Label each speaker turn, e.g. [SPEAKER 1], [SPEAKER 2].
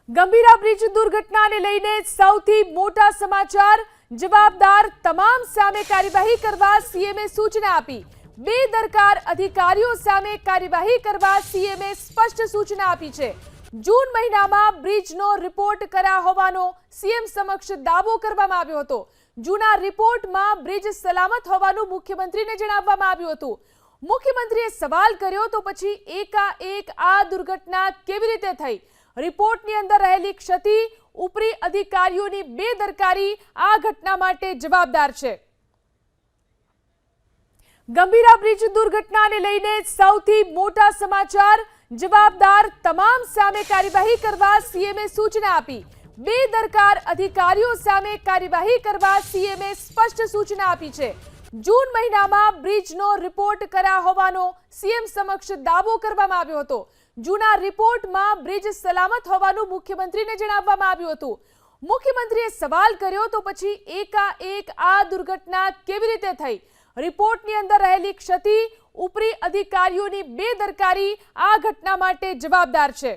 [SPEAKER 1] Gambhira bridge દુર્ઘટનાને લઈને સૌથી મોટા સમાચાર। જવાબદાર તમામ સામે કાર્યવાહી કરવા સીએમએ સૂચના આપી। બેદરકાર અધિકારીઓ સામે કાર્યવાહી કરવા સીએમએ સ્પષ્ટ સૂચના આપી છે। જૂન મહિનામાં બ્રિજનો રિપોર્ટ કર્યા હોવાનો સીએમ સમક્ષ દાવો કરવામાં આવ્યો હતો। જૂના રિપોર્ટમાં બ્રિજ સલામત હોવાનું મુખ્યમંત્રીને જણાવવામાં આવ્યું હતું। મુખ્યમંત્રીએ સવાલ કર્યો તો પછી એકાએક આ દુર્ઘટના કેવી રીતે થઈ? રિપોર્ટની અંદર રહેલી ક્ષતિ, ઉપરી અધિકારીઓની બેદરકારી આ ઘટના માટે જવાબદાર છે। ગંભીરા બ્રિજ દુર્ઘટનાને લઈને સૌથી મોટા સમાચાર। જવાબદાર તમામ સામે કાર્યવાહી કરવા સીએમએ સૂચના આપી। બેદરકાર અધિકારીઓ સામે કાર્યવાહી કરવા સીએમએ સ્પષ્ટ સૂચના આપી છે। જૂન મહિનામાં બ્રિજનો રિપોર્ટ કર્યા હોવાનો સીએમ સમક્ષ દાવો કરવામાં આવ્યો હતો। જૂના રિપોર્ટમાં બ્રિજ સલામત હોવાનું મુખ્યમંત્રીને જણાવવામાં આવ્યું હતું। મુખ્યમંત્રીએ સવાલ કર્યો તો પછી એકાએક આ દુર્ઘટના કેવી રીતે થઈ? રિપોર્ટની અંદર રહેલી ક્ષતિ, ઉપરી અધિકારીઓની બેદરકારી આ ઘટના માટે જવાબદાર છે।